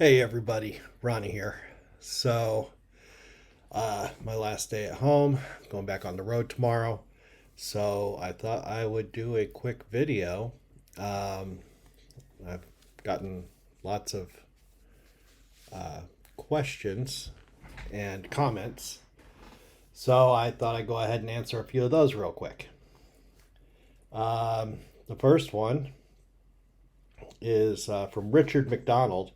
Hey everybody, Ronnie here. My last day at home, going back on the road tomorrow. So I thought I would do a quick video. Um, I've gotten lots of questions and comments, so I thought I'd go ahead and answer a few of those real quick. The first one is from Richard McDonald.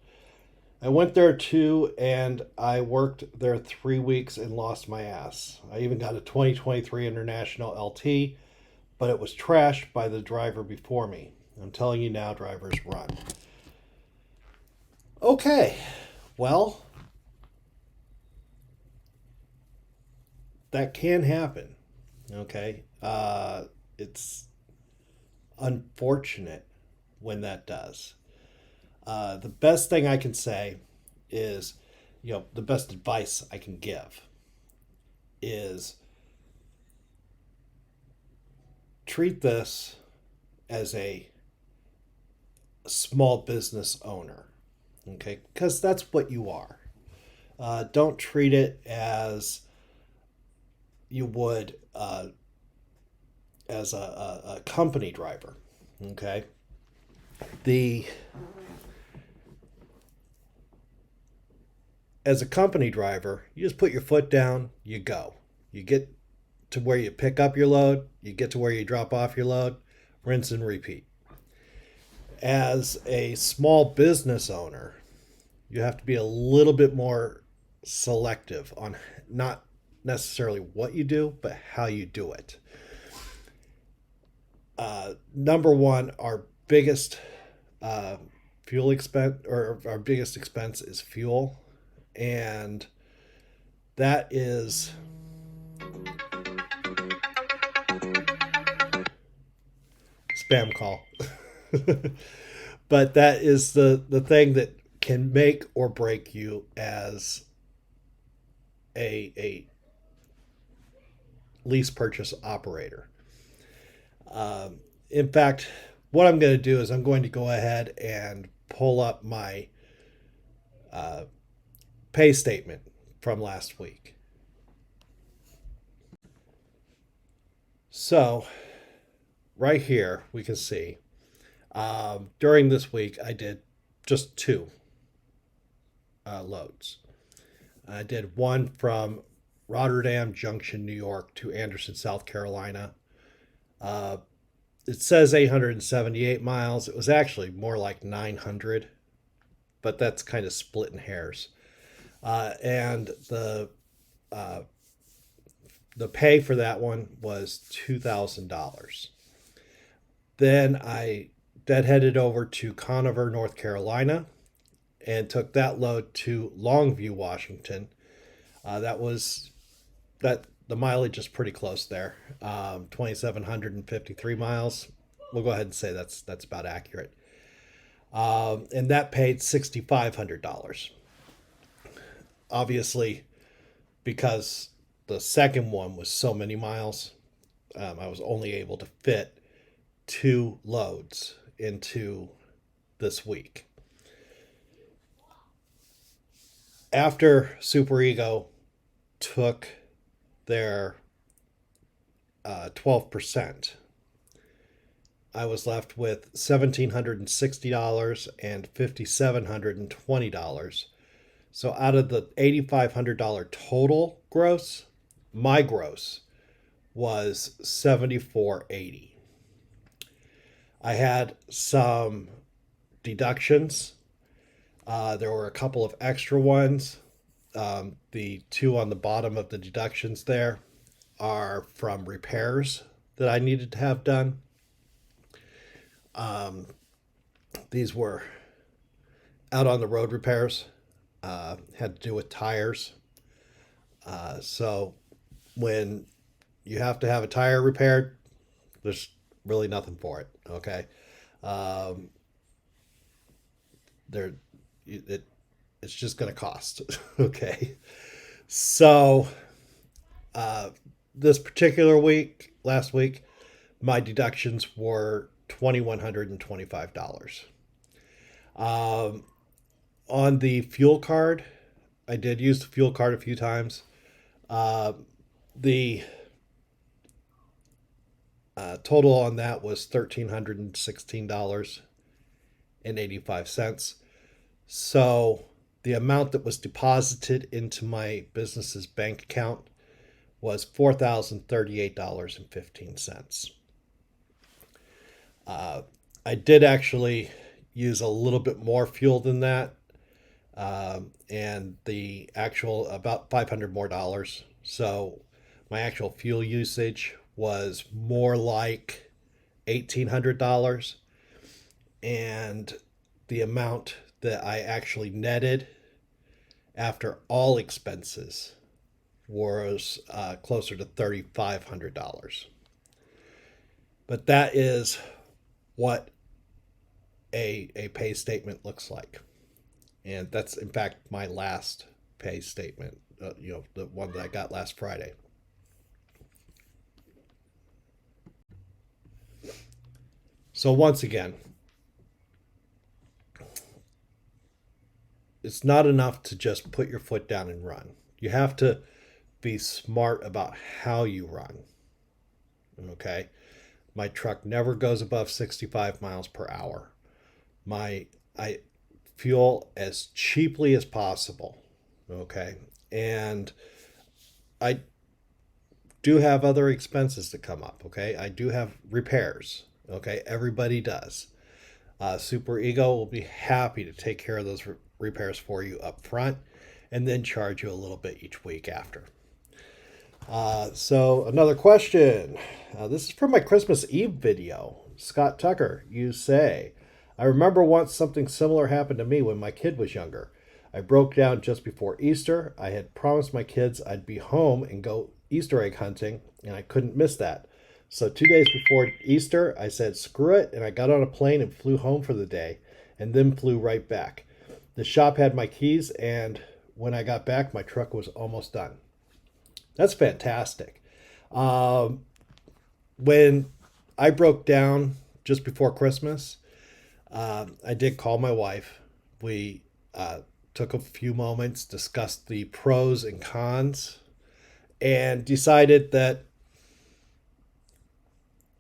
I went there too, and I worked there 3 weeks and lost my ass. I even got a 2023 International LT, but it was trashed by the driver before me. I'm telling you now, drivers run. Okay, well, that can happen. Okay, it's unfortunate when that does. The best thing I can say is, the best advice I can give is treat this as a small business owner, okay? Because that's what you are. Don't treat it as you would as a company driver, okay? The As a company driver, you just put your foot down, you go. You get to where you pick up your load, you get to where you drop off your load, rinse and repeat. As a small business owner, you have to be a little bit more selective on not necessarily what you do, but how you do it. Number one, our biggest fuel expense, or our biggest expense, is fuel, and that is spam call. But that is the thing that can make or break you as a lease purchase operator. In fact, what I'm going to do is I'm going to go ahead and pull up my pay statement from last week. So, right here, we can see during this week, I did just two loads. I did one from Rotterdam Junction, New York to Anderson, South Carolina. Uh, it says 878 miles. It was actually more like 900, but that's kind of splitting hairs. And uh, the pay for that one was $2,000. Then I deadheaded over to Conover, North Carolina, and took that load to Longview, Washington. That was that the mileage is pretty close there, 2,753 miles. We'll go ahead and say that's about accurate. And that paid $6,500. Obviously, because the second one was so many miles, I was only able to fit two loads into this week. After Super Ego took their 12%, I was left with $1,760 and $5,720. So out of the $8,500 total gross, my gross was $7,480. I had some deductions. There were a couple of extra ones. The two on the bottom of the deductions there are from repairs that I needed to have done. These were out on the road repairs, had to do with tires. So when you have to have a tire repaired, there's really nothing for it. Okay. Um, there, it's just going to cost. Okay. So, uh, this particular week, last week, my deductions were $2,125. Um, On the fuel card, I did use the fuel card a few times. Uh, the total on that was $1,316.85. So the amount that was deposited into my business's bank account was $4,038.15. I did actually use a little bit more fuel than that, and the actual about 500 more dollars. So my actual fuel usage was more like $1,800, and the amount that I actually netted after all expenses was closer to $3,500. But that is what a pay statement looks like. And that's, in fact, my last pay statement, the one that I got last Friday. So, once again, it's not enough to just put your foot down and run. You have to be smart about how you run. Okay? My truck never goes above 65 miles per hour. I fuel as cheaply as possible. Okay? And I do have other expenses to come up. Okay? I do have repairs. Okay? Everybody does. Super Ego will be happy to take care of those repairs for you up front and then charge you a little bit each week after. So another question. This is from my Christmas Eve video. Scott Tucker, you say, I remember once something similar happened to me when my kid was younger. I broke down just before Easter. I had promised my kids I'd be home and go Easter egg hunting, and I couldn't miss that. So 2 days before Easter, I said, screw it, and I got on a plane and flew home for the day, and then flew right back. The shop had my keys, and when I got back, my truck was almost done. That's fantastic. When I broke down just before Christmas, I did call my wife. We took a few moments, discussed the pros and cons, and decided that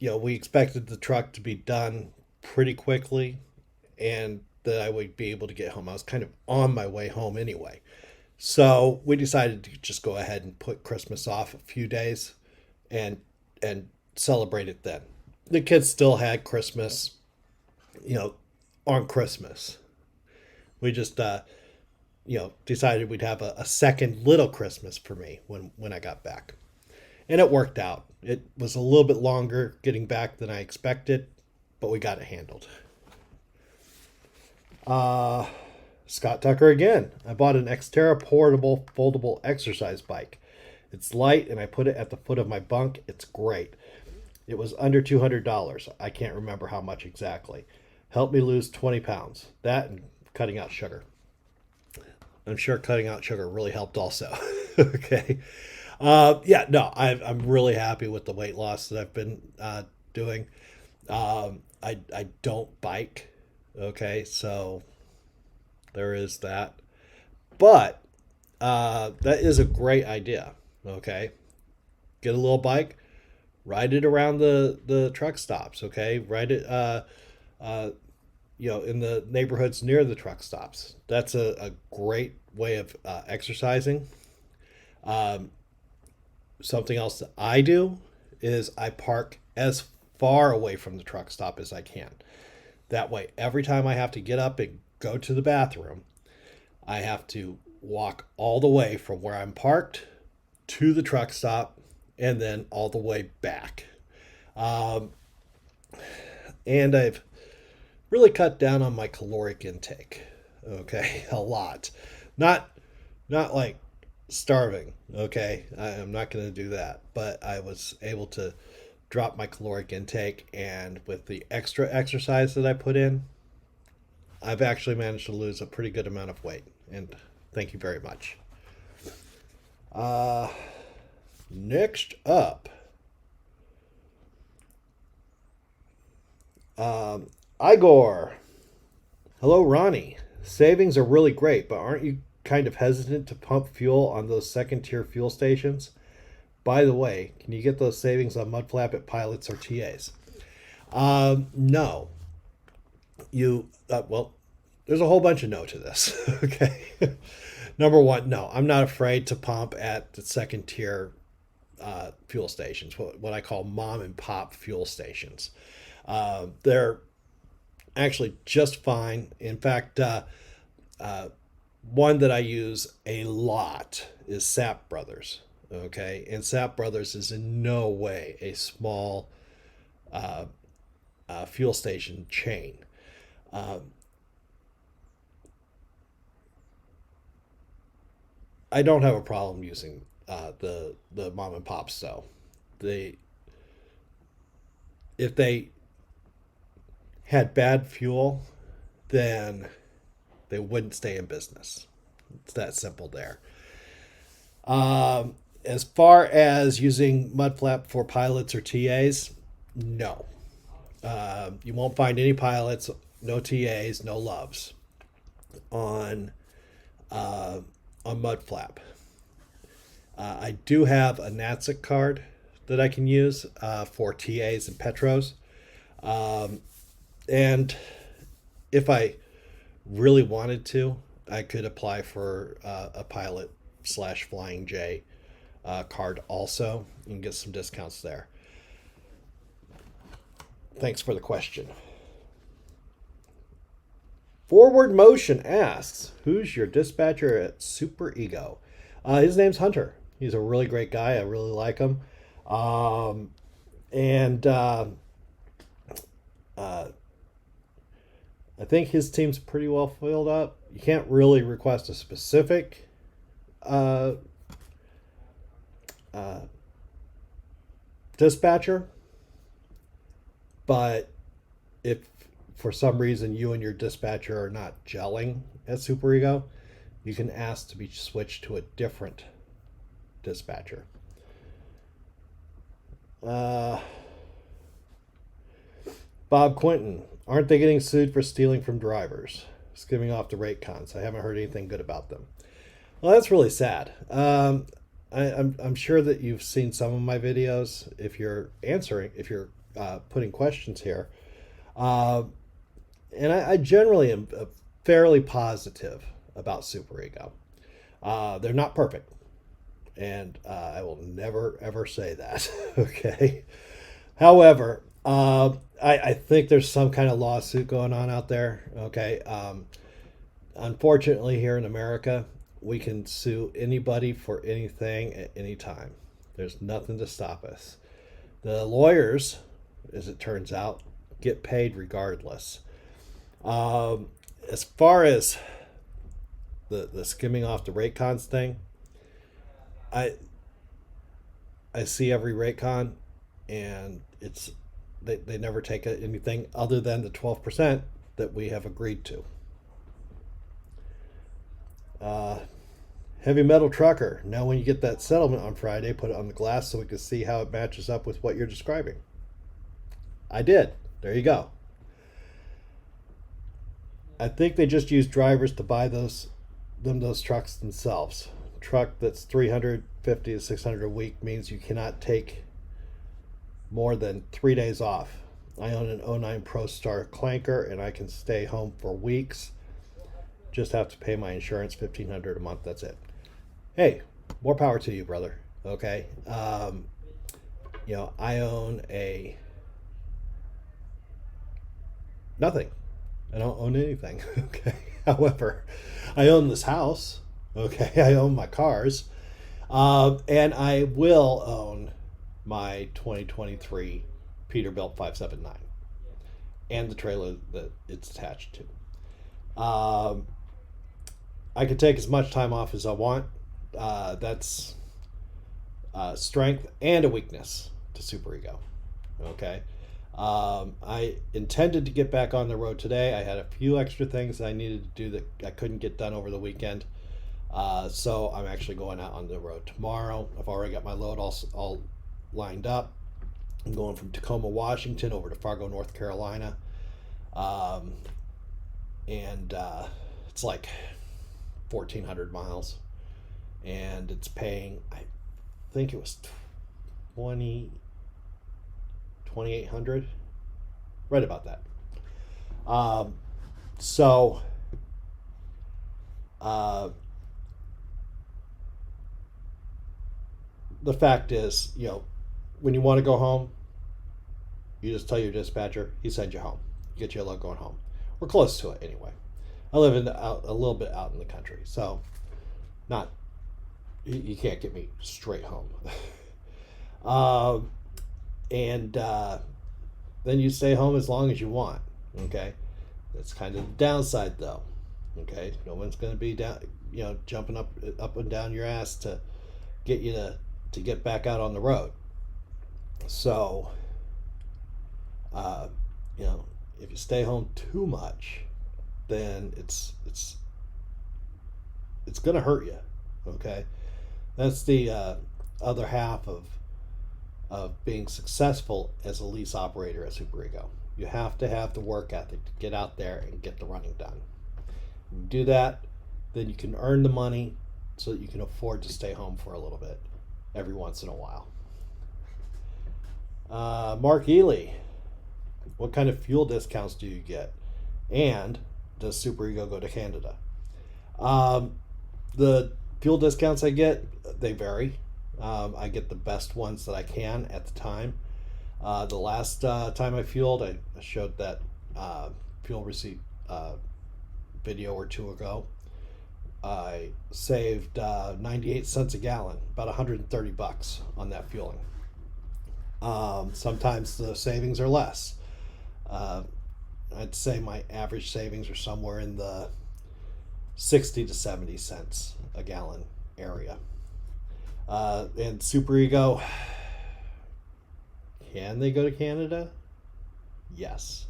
we expected the truck to be done pretty quickly and that I would be able to get home. I was kind of on my way home anyway. So we decided to just go ahead and put Christmas off a few days and celebrate it then. The kids still had Christmas, on Christmas. We just decided we'd have a second little Christmas for me when I got back. And it worked out. It was a little bit longer getting back than I expected, but we got it handled. Scott Tucker again. I bought an Xterra portable foldable exercise bike. It's light and I put it at the foot of my bunk. It's great. It was under $200. I can't remember how much exactly. Helped me lose 20 pounds. That and cutting out sugar. I'm sure cutting out sugar really helped also. Okay. I'm really happy with the weight loss that I've been doing. I don't bike. Okay, so there is that. But that is a great idea. Okay, get a little bike, ride it around the truck stops. Okay, ride it. In the neighborhoods near the truck stops. That's a great way of exercising. Something else that I do is I park as far away from the truck stop as I can. That way, every time I have to get up and go to the bathroom, I have to walk all the way from where I'm parked to the truck stop and then all the way back. And I've really cut down on my caloric intake. Okay, a lot. Not like starving. Okay, I'm not going to do that. But I was able to drop my caloric intake, and with the extra exercise that I put in, I've actually managed to lose a pretty good amount of weight. And thank you very much. Next up, Igor. Hello, Ronnie. Savings are really great, but aren't you kind of hesitant to pump fuel on those second tier fuel stations? By the way, can you get those savings on mudflap at pilots or TAs? No. Well, there's a whole bunch of no to this. Okay. Number one, no, I'm not afraid to pump at the second tier fuel stations, what I call mom and pop fuel stations. They're actually just fine. In fact, one that I use a lot is Sap Brothers. Okay, and Sap Brothers is in no way a small fuel station chain. Uh, I don't have a problem using the mom and pops though. They If they had bad fuel, then they wouldn't stay in business. It's that simple there. As far as using mudflap for pilots or TAs, no. You won't find any pilots, no TAs, no loves on mudflap. I do have a NATSIC card that I can use for TAs and Petros. And if I really wanted to, I could apply for a pilot slash Flying J card also and get some discounts there. Thanks for the question. Forward Motion asks, who's your dispatcher at Super Ego? His name's Hunter. He's a really great guy. I really like him. And I think his team's pretty well filled up. You can't really request a specific dispatcher, but if for some reason you and your dispatcher are not gelling at Super Ego, you can ask to be switched to a different dispatcher. Bob Quinton, aren't they getting sued for stealing from drivers? Skimming off the rate cons. I haven't heard anything good about them. Well, that's really sad. I'm sure that you've seen some of my videos. If you're putting questions here, and I generally am fairly positive about Super Ego. They're not perfect, and I will never ever say that. Okay. However, I think there's some kind of lawsuit going on out there. Okay. Unfortunately, here in America, we can sue anybody for anything at any time. There's nothing to stop us. The lawyers, as it turns out, get paid regardless. As far as the skimming off the rate cons thing, I see every rate con, and they never take anything other than the 12% that we have agreed to. Heavy Metal Trucker, now when you get that settlement on Friday, put it on the glass so we can see how it matches up with what you're describing. I did. There you go. I think they just use drivers to buy those trucks themselves. Truck that's 350 to 600 a week means you cannot take more than 3 days off. I own an '09 ProStar Clanker and I can stay home for weeks. Just have to pay my insurance $1,500 a month. That's it. Hey, more power to you, brother. Okay. I own nothing. I don't own anything. Okay. However, I own this house. Okay. I own my cars. And I will own my 2023 Peterbilt 579 and the trailer that it's attached to. I can take as much time off as I want. That's strength and a weakness to Super Ego. Okay. I intended to get back on the road today. I had a few extra things I needed to do that I couldn't get done over the weekend. So I'm actually going out on the road tomorrow. I've already got my load all lined up. I'm going from Tacoma, Washington over to Fargo, North Carolina. And it's like 1,400 miles, and it's paying, I think it was 20 2,800, right about that. Um, so uh, the fact is, when you want to go home, you just tell your dispatcher, he sends you home, get you a load going home. We're close to it anyway. I live a little bit out in the country, so not you can't get me straight home. um, and then you stay home as long as you want. Okay, that's kind of the downside, though. Okay, no one's going to be down, jumping up and down your ass to get you to get back out on the road. So, uh, if you stay home too much, then it's going to hurt you. Okay, that's the other half of being successful as a lease operator at Super Ego. You have to have the work ethic to get out there and get the running done. When you do that, then you can earn the money so that you can afford to stay home for a little bit every once in a while. Mark Ely, what kind of fuel discounts do you get? And does Super Ego go to Canada? The fuel discounts I get, they vary. I get the best ones that I can at the time. The last time I fueled, I showed that fuel receipt video or two ago. I saved 98 cents a gallon, about $130 on that fueling. Sometimes the savings are less. I'd say my average savings are somewhere in the 60 to 70 cents a gallon area. And Super Ego, can they go to Canada? Yes.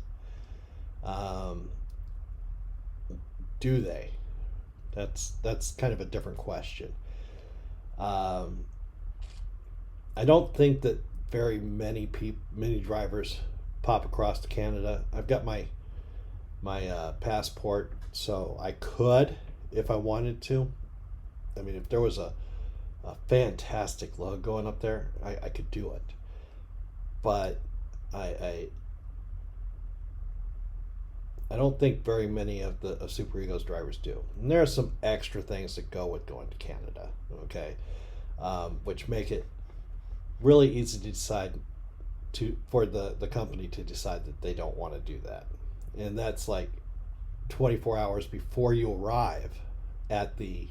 Do they? That's kind of a different question. I don't think that very many drivers pop across to Canada. I've got my passport, so I could if I wanted to. I mean, if there was a fantastic load going up there, I could do it. But I don't think very many of Super Ego's drivers do. And there are some extra things that go with going to Canada, okay, which make it really easy to decide for the company to decide that they don't want to do that. And that's like 24 hours before you arrive at the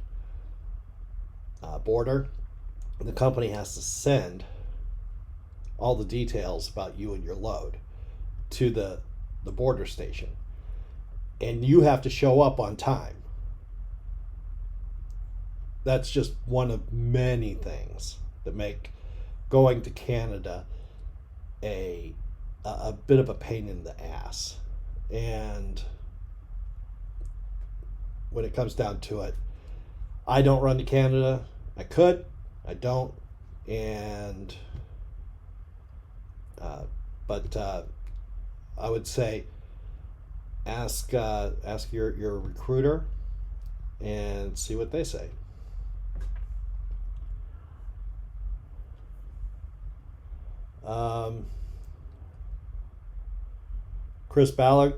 border. The company has to send all the details about you and your load to the border station. And you have to show up on time. That's just one of many things that make going to Canada a bit of a pain in the ass. And when it comes down to it, I don't run to Canada. I could, I don't, and but I would say ask your recruiter and see what they say. Chris Ballard,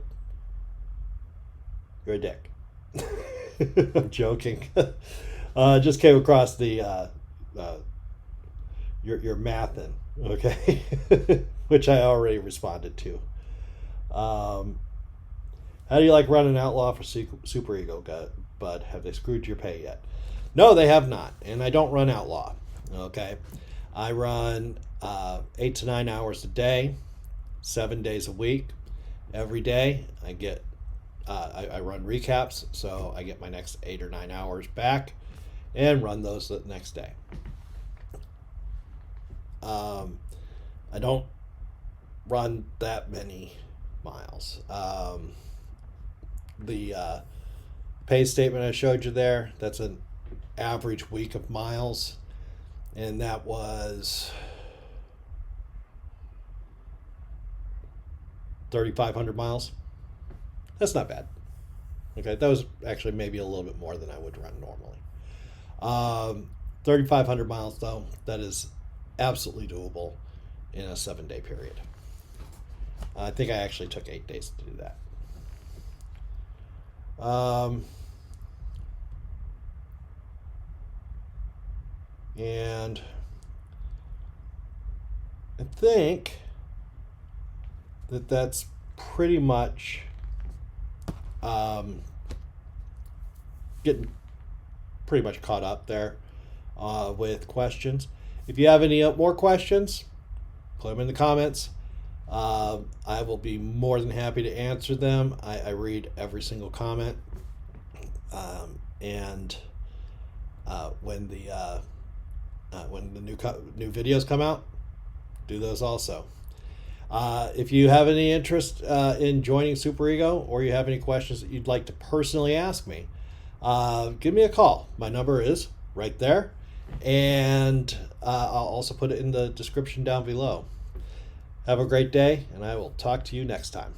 you're a dick. I'm joking. Just came across the your mathin', okay, which I already responded to. How do you like running Outlaw for Super Ego, Bud? Have they screwed your pay yet? No, they have not, and I don't run Outlaw. Okay, I run 8 to 9 hours a day, 7 days a week. Every day, I get I run recaps, so I get my next 8 or 9 hours back, and run those the next day. I don't run that many miles. The pay statement I showed you there, that's an average week of miles, and that was 3,500 miles. That's not bad. Okay, that was actually maybe a little bit more than I would run normally. 3,500 miles though, that is absolutely doable in a 7-day period. I think I actually took 8 days to do that. And I think that that's pretty much getting pretty much caught up there with questions. If you have any more questions, put them in the comments. I will be more than happy to answer them. I read every single comment. And when the new videos come out, do those also. If you have any interest in joining Super Ego, or you have any questions that you'd like to personally ask me, give me a call. My number is right there, and I'll also put it in the description down below. Have a great day, and I will talk to you next time.